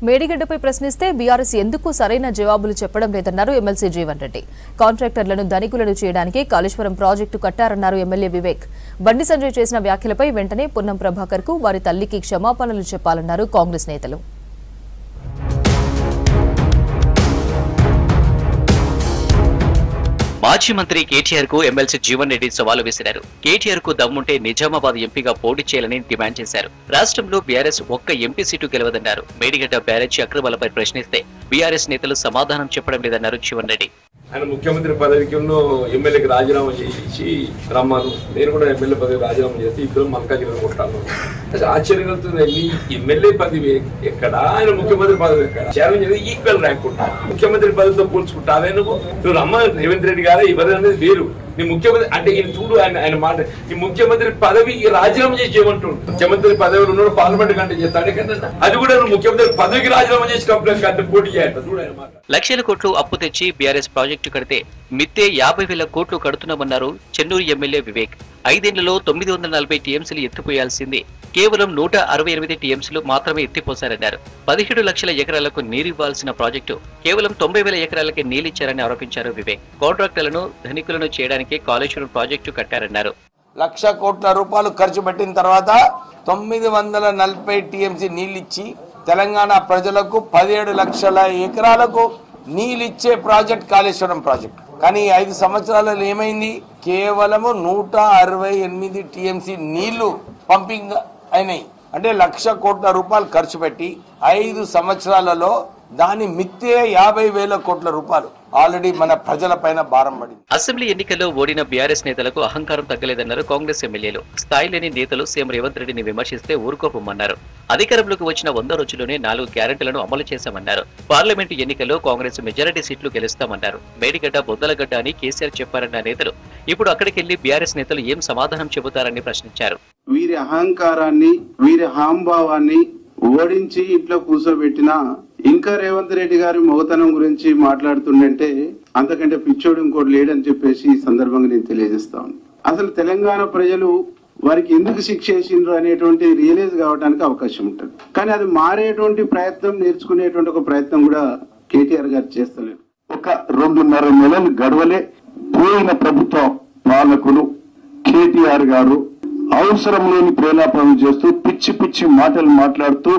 మేడిగడ్డపై ప్రశ్నిస్తే బీఆర్ఎస్ ఎందుకు సరైన జవాబులు చెప్పడం లేదన్నారు ఎమ్మెల్సీ జీవన్ రెడ్డి. కాంట్రాక్టర్లను ధనికులను చేయడానికి కాళేశ్వరం ప్రాజెక్టు కట్టారన్నారు ఎమ్మెల్యే వివేక్. బండి సంజయ్ చేసిన వ్యాఖ్యలపై వెంటనే పొన్నం ప్రభాకర్ కు వారి తల్లికి క్షమాపణలు చెప్పాలన్నారు కాంగ్రెస్ నేతలు. మాజీ మంత్రి కేటీఆర్ కు ఎమ్మెల్సీ జీవన్ రెడ్డి సవాలు విసిరారు. కేటీఆర్ కు దమ్ముంటే నిజామాబాద్ ఎంపీగా పోటీ చేయాలని డిమాండ్ చేశారు. రాష్ట్రంలో బీఆర్ఎస్ ఒక్క ఎంపీ సీటు గెలవదన్నారు. మేడిగడ్డ బ్యారేజీ అక్రమాలపై ప్రశ్నిస్తే బీఆర్ఎస్ నేతలు సమాధానం చెప్పడం లేదన్నారు జీవన్ రెడ్డి. ఆయన ముఖ్యమంత్రి పదవికి ఎమ్మెల్యేకి రాజీనామా చేసి రమ్మాను, నేను కూడా ఎమ్మెల్యే పదవి రాజీనామా చేసి ఇద్దరు మల్కాజిల్లా కొట్టాను. ఆశ్చర్యం కలుగుతుంది. నీ ఎమ్మెల్యే పదవి ఎక్కడ, ఆయన ముఖ్యమంత్రి పదవి ఎక్కడ? ఛాలెంజ్ అనేది ఈక్వల్ ర్యాంక్ ఉంటా. ముఖ్యమంత్రి పదవితో పోల్చుకుంటా అదే నువ్వు రమ్మ రేవంత్ రెడ్డి గారు ఇవ్వదు అనేది వేరు. నీ ముఖ్యమంత్రి అంటే ఈయన చూడు, ఆయన మాట ఈ ముఖ్యమంత్రి పదవి రాజీనామా చేసి చేయమంటుండు. ముఖ్యమంత్రి పదవిలో ఉన్నాడు, పార్లమెంట్ కంటే చేస్తాడు కన్నా అది కూడా నువ్వు ముఖ్యమంత్రి పదవికి రాజీనామా చేసి కంప్లైంట్ కంటే పోటీ చేయాలి. చూడు ఆయన మాట. లక్షల కోట్లు అప్పు తెచ్చి బీఆర్ఎస్ ప్రాజెక్టు కడితే మిత్తే 50,000 కోట్లు కడుతున్నామన్నారు చెన్నూరు ఎమ్మెల్యే వివేక్. 5 ఏళ్లలో 940 టీఎంసీలు ఎత్తిపోయాల్సింది కేవలం 168 టీఎంసీలు మాత్రమే ఎత్తిపోశారన్నారు. 17 లక్షల ఎకరాలకు నీరివ్వాల్సిన ప్రాజెక్టు కేవలం 90,000 ఎకరాలకే నీళ్లిచ్చారని ఆరోపించారు వివేక్. కాంట్రాక్టర్లను ధనికులను చేయడానికి కాళేశ్వరం ప్రాజెక్టు కట్టారన్నారు. 1,00,000 కోట్ల రూపాయలు ఖర్చు పెట్టిన తర్వాత 940 టీఎంసీ నీళ్ళిచ్చి తెలంగాణ ప్రజలకు 17 లక్షల ఎకరాలకు నీళ్ళిచ్చే ప్రాజెక్ట్ కాళేశ్వరం ప్రాజెక్ట్. కానీ 5 సంవత్సరాలలో ఏమైంది? కేవలము 168 టీఎంసీ నీళ్లు పంపింగ్ అయినాయి. అంటే 1,00,000 కోట్ల రూపాయలు ఖర్చు పెట్టి 5 సంవత్సరాలలో దాని మిత్తే 50,000 కోట్ల రూపాయలు ఆల్రెడీ మన ప్రజల పైన భారం పడింది. అసెంబ్లీ ఎన్నికల్లో ఓడిన బీఆర్ఎస్ నేతలకు అహంకారం తగ్గలేదన్నారు కాంగ్రెస్ ఎమ్మెల్యేలు. స్థాయి లేని నేతలు సీఎం రేవంత్ రెడ్డిని విమర్శిస్తే ఊరుకోపమన్నారు. అధికారంలోకి వచ్చిన 100 రోజుల్లోనే 4 గ్యారెంటీలను అమలు చేశామన్నారు. పార్లమెంటు ఎన్నికల్లో కాంగ్రెస్ మెజారిటీ సీట్లు గెలుస్తామన్నారు. మేడిగడ్డ బొద్దలగడ్డ అని కేసీఆర్ చెప్పారన్న నేతలు ఇప్పుడు అక్కడికెళ్లి బీఆర్ఎస్ నేతలు ఏం సమాధానం చెబుతారని ప్రశ్నించారు. వీరి అహంకారాన్ని, వీరి హాంభావాన్ని ఓడించి ఇంట్లో కూర్చోబెట్టినా ఇంకా రేవంత్ రెడ్డి గారి మొగతనం గురించి మాట్లాడుతుండంటే అంతకంటే పిచ్చోడు ఇంకోటి లేడని చెప్పేసి ఈ సందర్భంగా నేను తెలియజేస్తాను. అసలు తెలంగాణ ప్రజలు వారికి ఎందుకు శిక్ష వేసిండ్రు అనేటువంటి రియలైజ్ కావడానికి అవకాశం ఉంటుంది. కానీ అది మారేటువంటి ప్రయత్నం, నేర్చుకునేటువంటి ఒక ప్రయత్నం కూడా కేటీఆర్ గారు చేస్తలేరు. ఒక 2.5 నెలలు గడవలే పోయిన ప్రభుత్వ పాలకులు కేటీఆర్ గారు అవసరం లేని ప్రేలాపనలు చేస్తూ పిచ్చి పిచ్చి మాటలు మాట్లాడుతూ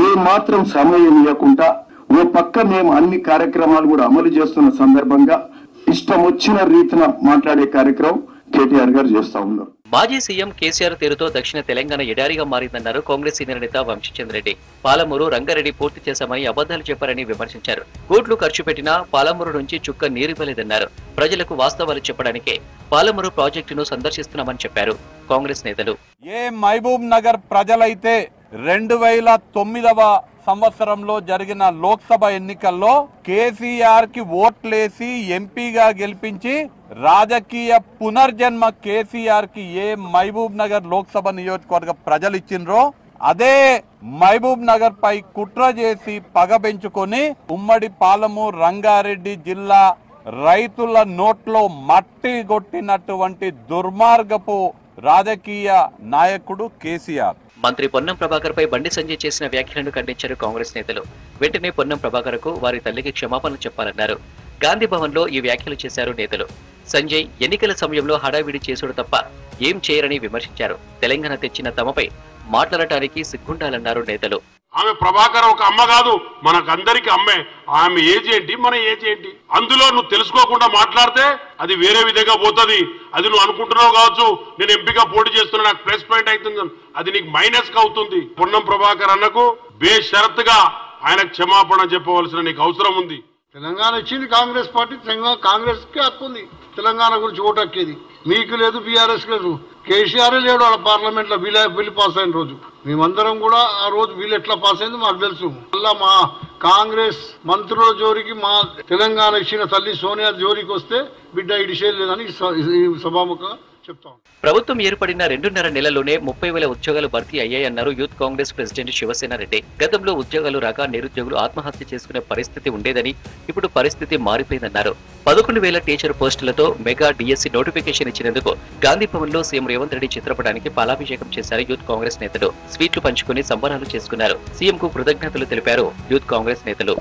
ఏ మాత్రం సమయం ఇవ్వకుండా ఓ పక్క మేము అన్ని కార్యక్రమాలు కూడా అమలు చేస్తున్న సందర్భంగా ఇష్టం వచ్చిన రీతిన మాట్లాడే కార్యక్రమం కేటీఆర్ గారు చేస్తా ఉన్నారు. మాజీ సీఎం కేసీఆర్ తీరుతో దక్షిణ తెలంగాణ ఎడారిగా మారిందన్నారు కాంగ్రెస్ సీనియర్ నేత వంశీచంద్రెడ్డి. పాలమూరు, రంగారెడ్డి పూర్తి చేశామని అబద్దాలు చెప్పారని విమర్శించారు. కోట్లు ఖర్చు పెట్టినా పాలమూరు నుంచి చుక్క నీరివ్వలేదన్నారు. ప్రజలకు వాస్తవాలు చెప్పడానికే పాలమూరు ప్రాజెక్టును సందర్శిస్తున్నామని చెప్పారు కాంగ్రెస్ నేతలు. ఏ మహబూబ్ నగర్ ప్రజలైతే 2009వ సంవత్సరంలో జరిగిన లోక్సభ ఎన్నికల్లో కేసీఆర్ కి ఓట్లేసి ఎంపీగా గెలిపించి రాజకీయ పునర్జన్మ కేసీఆర్ కి ఏ మహబూబ్ నగర్ లోక్సభ నియోజకవర్గ ప్రజలు ఇచ్చిండ్రో అదే మహబూబ్ నగర్ పై కుట్ర చేసి పగ పెంచుకొని ఉమ్మడి పాలమూరు, రంగారెడ్డి జిల్లా రైతుల నోట్లో మట్టి కొట్టినటువంటి దుర్మార్గపు రాజకీయ నాయకుడు కేసీఆర్. మంత్రి పొన్నం ప్రభాకర్ పై బండి సంజయ్ చేసిన వ్యాఖ్యలను ఖండించారు కాంగ్రెస్ నేతలు. వెంటనే పొన్నం ప్రభాకర్ కు వారి తల్లికి క్షమాపణలు చెప్పాలన్నారు. గాంధీ భవన్ లో ఈ వ్యాఖ్యలు చేశారు నేతలు. సంజయ్ ఎన్నికల సమయంలో హడావిడి చేసుడు తప్ప ఏం చేయరని విమర్శించారు. తెలంగాణ తెచ్చిన తమపై మాట్లాడటానికి సిగ్గుండాలన్నారు నేతలు. ఆమె ప్రభాకర్ ఒక అమ్మ కాదు, మనకందరికి అమ్మే. ఆమె ఏజ్ ఏంటి, మన ఏజ్ ఏంటి, అందులో నువ్వు తెలుసుకోకుండా మాట్లాడితే అది వేరే విధంగా పోతుంది. అది నువ్వు అనుకుంటున్నావు కావచ్చు, నేను ఎంపీగా పోటీ చేస్తున్నా నాకు ప్లస్ పాయింట్ అవుతుంది, అది నీకు మైనస్ గా అవుతుంది. పొన్నం ప్రభాకర్ అన్నకు బేషరతుగా ఆయనకు క్షమాపణ చెప్పవలసిన నీకు అవసరం ఉంది. తెలంగాణ ఇచ్చింది కాంగ్రెస్ పార్టీ, కాంగ్రెస్ కి హక్కు ఉంది తెలంగాణ గురించి ఓటు హక్కేది. మీకు లేదు, బీఆర్ఎస్ లేదు. కేసీఆర్ లేడు ఆడ పార్లమెంట్ లో బిల్లు పాస్ అయిన రోజు. మేమందరం కూడా ఆ రోజు బిల్లు ఎట్లా పాస్ అయింది మాకు తెలుసు. మళ్ళా మా కాంగ్రెస్ మంత్రుల జోరికి మా తెలంగాణ ఇచ్చిన తల్లి సోనియా జోరికి వస్తే బిడ్డ ఇడిసేది లేదని సభాముఖంగా చెప్తాను. ప్రభుత్వం ఏర్పడిన 2.5 నెలల్లోనే 30,000 ఉద్యోగాలు భర్తీ అయ్యాయన్నారు యూత్ కాంగ్రెస్ ప్రెసిడెంట్ శివసేన రెడ్డి. గతంలో ఉద్యోగాలు రాక నిరుద్యోగులు ఆత్మహత్య చేసుకునే పరిస్థితి ఉండేదని, ఇప్పుడు పరిస్థితి మారిపోయిందన్నారు. 11,000 టీచర్ పోస్టులతో మెగా డిఎస్సి నోటిఫికేషన్ ఇచ్చినందుకు గాంధీ భవన్ లో సీఎం రేవంత్ రెడ్డి చిత్రపటానికి పాలాభిషేకం చేశారు యూత్ కాంగ్రెస్ నేతలు. స్వీట్లు పంచుకుని సంబరాలు చేసుకున్నారు. సీఎం కు కృతజ్ఞతలు తెలిపారు యూత్ కాంగ్రెస్ నేతలు.